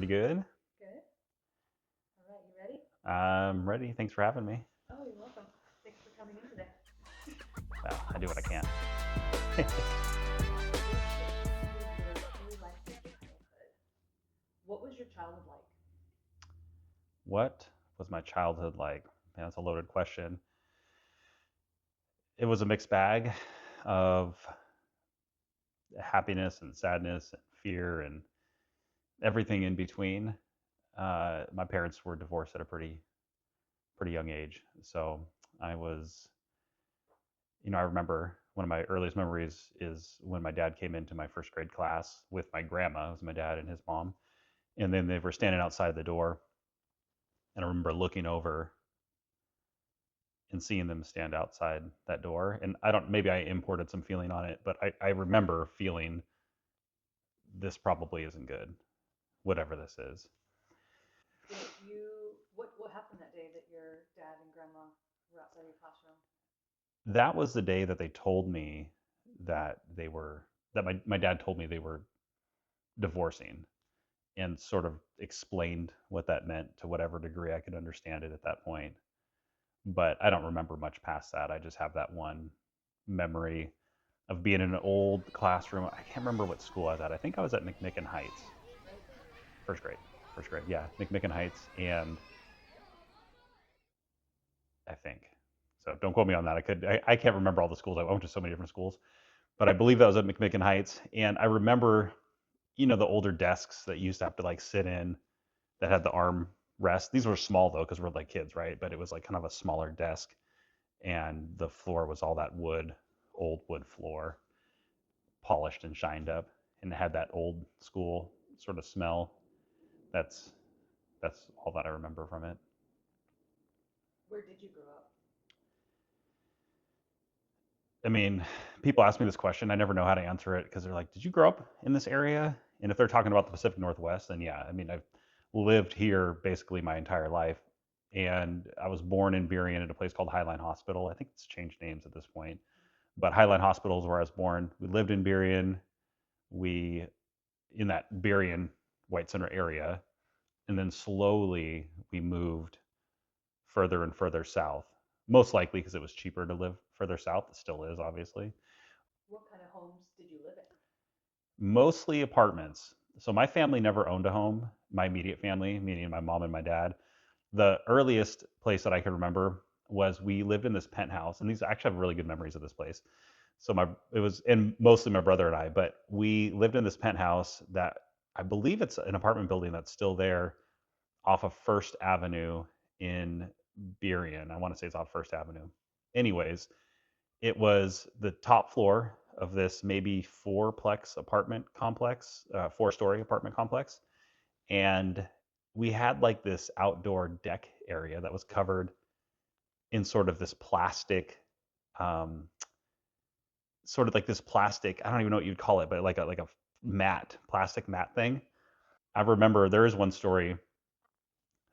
Pretty good. Good. All right, you ready? I'm ready. Thanks for having me. Oh, you're welcome. Thanks for coming in today. Well, I do what I can. Let's get into your early life of childhood. What was your childhood like? What was my childhood like? Man, that's a loaded question. It was a mixed bag of happiness and sadness and fear and everything in between. My parents were divorced at a pretty young age, so I was, I remember one of my earliest memories is when my dad came into my first grade class with my grandma. It was my dad and his mom, and then they were standing outside the door, and I remember looking over and seeing them stand outside that door. And I don't, maybe I imported some feeling on it, but I remember feeling this probably isn't good, whatever this is. Did you what happened that day that your dad and grandma were outside your classroom? That was the day that they told me that my dad told me they were divorcing and sort of explained what that meant to whatever degree I could understand it at that point. But I don't remember much past that. I just have that one memory of being in an old classroom. I can't remember what school I was at. I think I was at McMicken Heights, first grade. First grade, yeah, McMicken Heights, and I think so. Don't quote me on that. I can't remember all the schools. I went to so many different schools, but I believe that was at McMicken Heights, and I remember, the older desks that you used to have to like sit in that had the arm rest. These were small though because we're like kids, right? But it was like kind of a smaller desk, and the floor was all that wood, old wood floor, polished and shined up, and it had that old school sort of smell. That's that's all that I remember from it. Where did you grow up? I mean, people ask me this question. I never know how to answer it because they're like, "Did you grow up in this area?" And if they're talking about the Pacific Northwest, then yeah. I mean, I've lived here basically my entire life, and I was born in Burien at a place called Highline Hospital. I think it's changed names at this point, but Highline Hospital is where I was born. We lived in Burien. We in that Burien White Center area, and then slowly we moved further and further south. Most likely because it was cheaper to live further south. It still is, obviously. What kind of homes did you live in? Mostly apartments. So my family never owned a home. My immediate family, meaning my mom and my dad. The earliest place that I can remember was we lived in this penthouse, and these I actually have really good memories of this place. So it was, and mostly my brother and I, but we lived in this penthouse that I believe it's an apartment building that's still there off of First Avenue in Burien. I want to say it's off First Avenue. Anyways, it was the top floor of this maybe fourplex apartment complex, 4-story apartment complex, and we had like this outdoor deck area that was covered in sort of this plastic, um, sort of like this plastic. I don't even know what you'd call it, but like a mat, plastic mat thing. I remember there is one story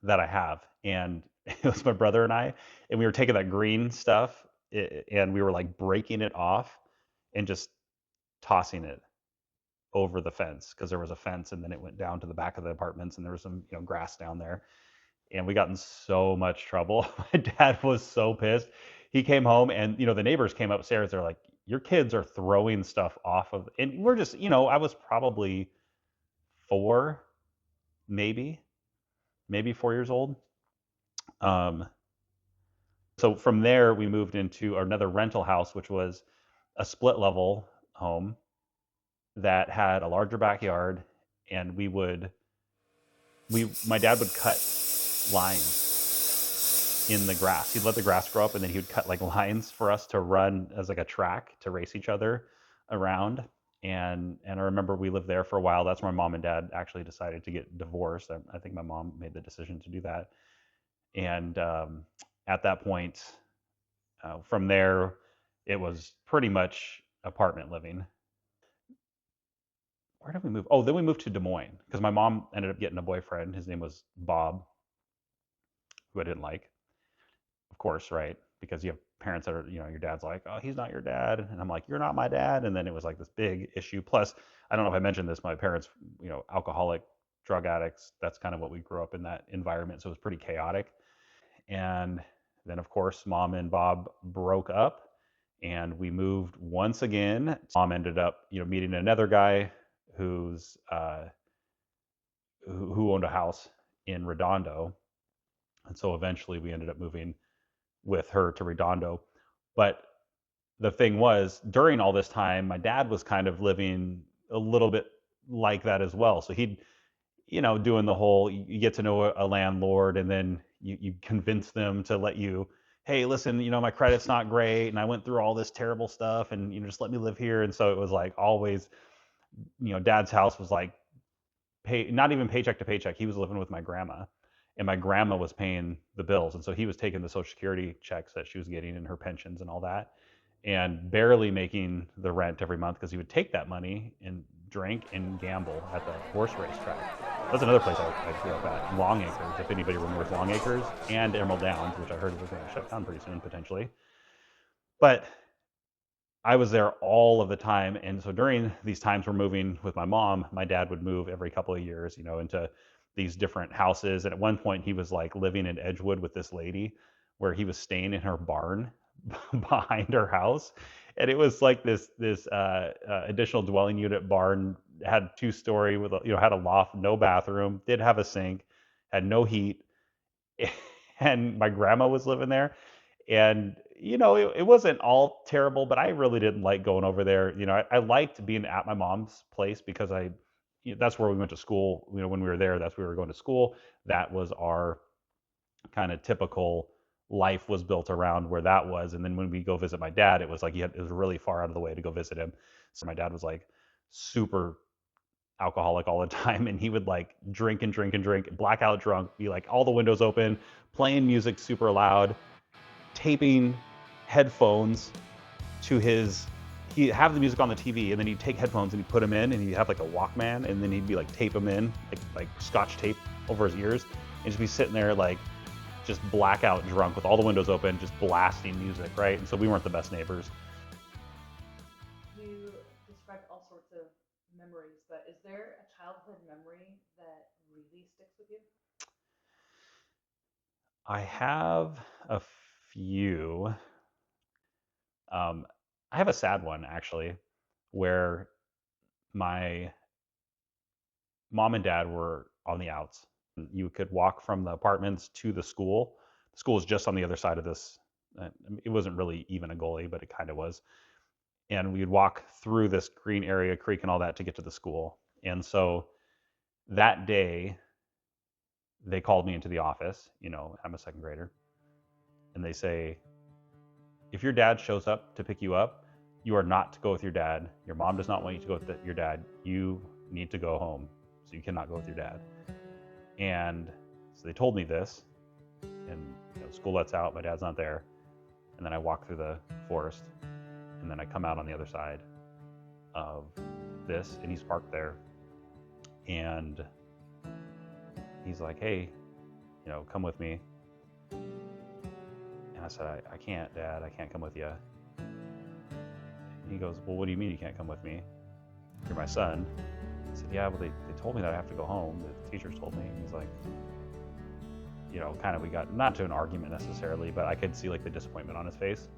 that I have, and it was my brother and I, and we were taking that green stuff, and we were like breaking it off and just tossing it over the fence because there was a fence, and then it went down to the back of the apartments, and there was some grass down there, and we got in so much trouble. My dad was so pissed. He came home, and the neighbors came upstairs. They're like, "Your kids are throwing stuff off of," and we're just, I was probably 4, maybe 4 years old. Um, so from there, we moved into another rental house, which was a split level home that had a larger backyard, and my dad would cut lines in the grass. He'd let the grass grow up, and then he would cut like lines for us to run as like a track to race each other around. And I remember we lived there for a while. That's where my mom and dad actually decided to get divorced. I think my mom made the decision to do that. And at that point, from there, it was pretty much apartment living. Where did we move? Oh, then we moved to Des Moines because my mom ended up getting a boyfriend. His name was Bob, who I didn't like, of course, right? Because you have parents that are, your dad's like, oh, he's not your dad. And I'm like, you're not my dad. And then it was like this big issue. Plus, I don't know if I mentioned this, my parents, alcoholic drug addicts. That's kind of what we grew up in, that environment. So it was pretty chaotic. And then, of course, mom and Bob broke up and we moved once again. Mom ended up, meeting another guy who's who owned a house in Redondo. And so eventually we ended up moving with her to Redondo. But the thing was, during all this time, my dad was kind of living a little bit like that as well. So he'd, doing the whole, you get to know a landlord and then you convince them to let you, hey, listen, my credit's not great and I went through all this terrible stuff and, just let me live here. And so it was like always, dad's house was like not even paycheck to paycheck. He was living with my grandma, and my grandma was paying the bills, and so he was taking the Social Security checks that she was getting and her pensions and all that, and barely making the rent every month because he would take that money and drink and gamble at the horse racetrack. That's another place I grew up at, Long Acres, if anybody remembers Long Acres, and Emerald Downs, which I heard was going to shut down pretty soon potentially. But I was there all of the time. And so during these times we're moving with my mom, my dad would move every couple of years, into these different houses. And at one point he was like living in Edgewood with this lady where he was staying in her barn behind her house. And it was like this additional dwelling unit barn, had 2-story with had a loft, no bathroom, did have a sink, had no heat. And my grandma was living there, and it wasn't all terrible, but I really didn't like going over there. I liked being at my mom's place because that's where we went to school. When we were there, that's where we were going to school. That was our kind of typical life, was built around where that was. And then when we go visit my dad, it was like it was really far out of the way to go visit him. So my dad was like super alcoholic all the time, and he would like drink and drink and drink, blackout drunk, be like all the windows open, playing music super loud, taping headphones to his, he'd have the music on the TV, and then he'd take headphones and he'd put them in, and he'd have like a Walkman, and then he'd be like tape them in, like scotch tape over his ears, and just be sitting there like just blackout drunk with all the windows open, just blasting music, right? And so we weren't the best neighbors. You described all sorts of memories, but is there a childhood memory that really sticks with you? I have a few. I have a sad one actually, where my mom and dad were on the outs. You could walk from the apartments to the school. The school is just on the other side of this. It wasn't really even a gully, but it kind of was. And we'd walk through this green area, creek, and all that to get to the school. And so that day, they called me into the office. I'm a second grader, and they say, if your dad shows up to pick you up, you are not to go with your dad. Your mom does not want you to go with your dad. You need to go home. So you cannot go with your dad. And so they told me this, and school lets out, my dad's not there. And then I walk through the forest, and then I come out on the other side of this, and he's parked there. And he's like, hey, come with me. And I said, I can't, Dad, I can't come with you. And he goes, well, what do you mean you can't come with me? You're my son. I said, yeah, well, they told me that I have to go home. The teachers told me. And he's like, kind of, we got not to an argument necessarily, but I could see like the disappointment on his face.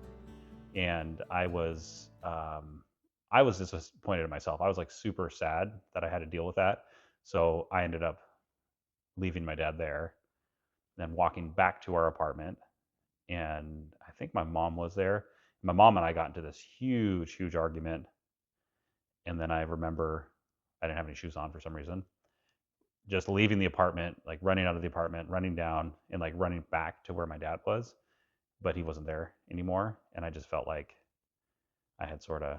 And I was disappointed in myself. I was like super sad that I had to deal with that. So I ended up leaving my dad there, then walking back to our apartment. And I think my mom was there. My mom and I got into this huge, huge argument. And then I remember I didn't have any shoes on for some reason. Just leaving the apartment, like running out of the apartment, running down, and like running back to where my dad was, but he wasn't there anymore. And I just felt like I had sort of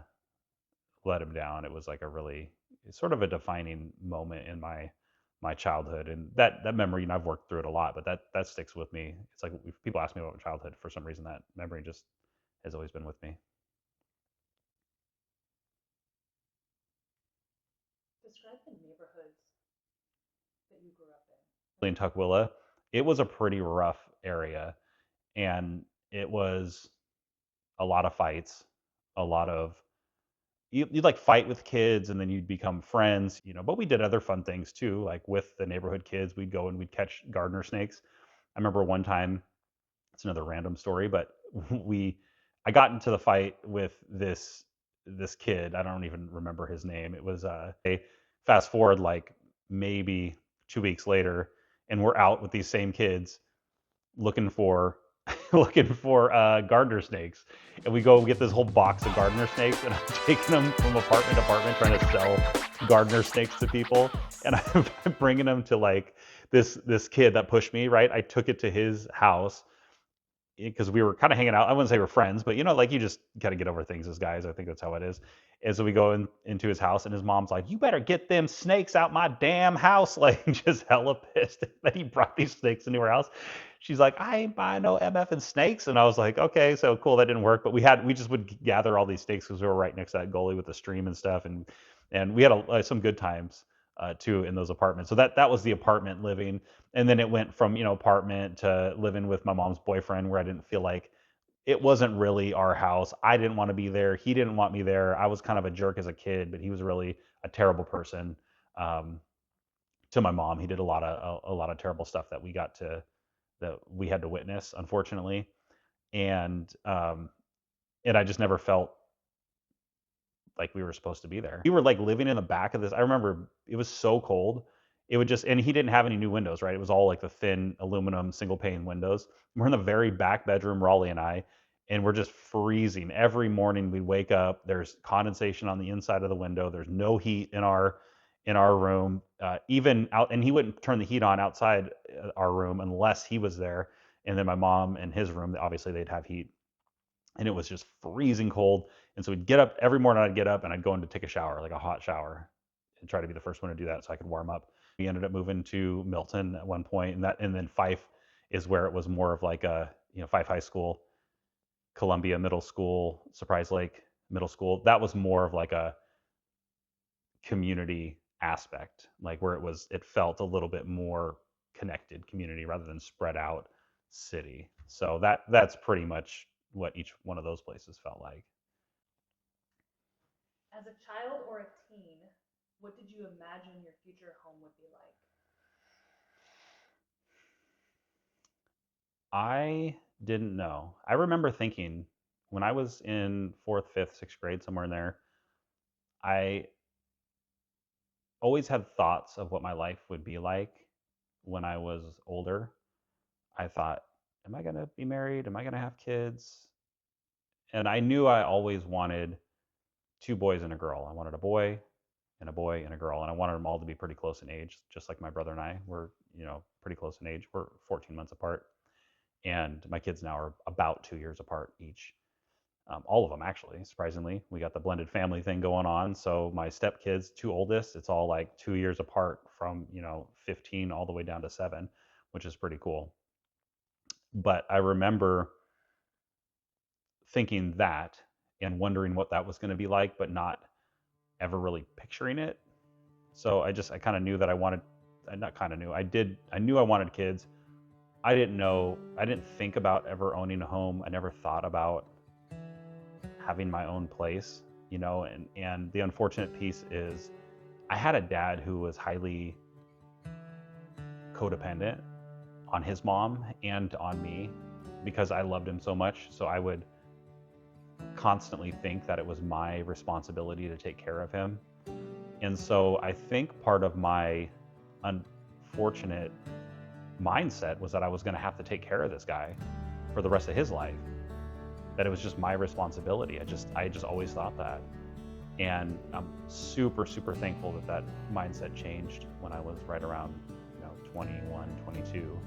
let him down. It was like it's sort of a defining moment in my childhood, and that memory. I've worked through it a lot, but that sticks with me. It's like if people ask me about my childhood, for some reason that memory just has always been with me. Describe the neighborhoods that you grew up in. In Tukwila, it was a pretty rough area, and it was a lot of fights, a lot of you'd like fight with kids and then you'd become friends, but we did other fun things too. Like with the neighborhood kids, we'd go and we'd catch gardener snakes. I remember one time, it's another random story, but we I got into the fight with this kid. I don't even remember his name. It was fast forward like maybe 2 weeks later, and we're out with these same kids looking for looking for gardener snakes, and we go get this whole box of gardener snakes, and I'm taking them from apartment to apartment trying to sell gardener snakes to people, and I'm bringing them to like this kid that pushed me. Right, I took it to his house because we were kind of hanging out. I wouldn't say we're friends, but like you just gotta get over things as guys. I think that's how it is. And so we go into his house, and his mom's like, "You better get them snakes out my damn house!" Like just hella pissed that he brought these snakes into her house. She's like, "I ain't buying no MF and snakes," and I was like, "Okay, so cool, that didn't work." But we just would gather all these snakes because we were right next to that gully with the stream and stuff, and we had some good times too in those apartments. So that was the apartment living, and then it went from apartment to living with my mom's boyfriend, where I didn't feel like it wasn't really our house. I didn't want to be there. He didn't want me there. I was kind of a jerk as a kid, but he was really a terrible person um, to my mom. He did a lot of terrible stuff that we had to witness, unfortunately, and I just never felt like we were supposed to be there. We were like living in the back of this. I remember it was so cold. It would just, and he didn't have any new windows, right? It was all like the thin aluminum single pane windows. We're in the very back bedroom, Raleigh and I, and we're just freezing. Every morning we wake up, there's condensation on the inside of the window. There's no heat in our room, even out, and he wouldn't turn the heat on outside our room unless he was there. And then my mom and his room, obviously they'd have heat, and it was just freezing cold. And so we'd get up every morning. I'd get up and I'd go in to take a shower, like a hot shower, and try to be the first one to do that so I could warm up. We ended up moving to Milton at one point, and then Fife is where it was more of like a Fife High School, Columbia Middle School, Surprise Lake Middle School. That was more of like a community aspect, like where it felt a little bit more connected community rather than spread out city. So that's pretty much what each one of those places felt like. As a child or a teen, what did you imagine your future home would be like? I didn't know. I remember thinking when I was in fourth, fifth, sixth grade, somewhere in there, I always had thoughts of what my life would be like when I was older. I thought, am I going to be married? Am I going to have kids? And I knew I always wanted two boys and a girl. I wanted a boy and a boy and a girl, and I wanted them all to be pretty close in age, just like my brother and I were, pretty close in age. We're 14 months apart, and my kids now are about 2 years apart each. All of them, actually, surprisingly. We got the blended family thing going on. So my stepkids, two oldest, it's all like 2 years apart from 15 all the way down to 7, which is pretty cool. But I remember thinking that and wondering what that was going to be like, but not ever really picturing it. So I kind of knew that I wanted, I not kind of knew, I knew I wanted kids. I didn't think about ever owning a home. I never thought about having my own place, and the unfortunate piece is I had a dad who was highly codependent on his mom and on me because I loved him so much. So I would constantly think that it was my responsibility to take care of him. And so I think part of my unfortunate mindset was that I was going to have to take care of this guy for the rest of his life, that it was just my responsibility. I just always thought that. And I'm super, super thankful that mindset changed when I was right around 21, 22.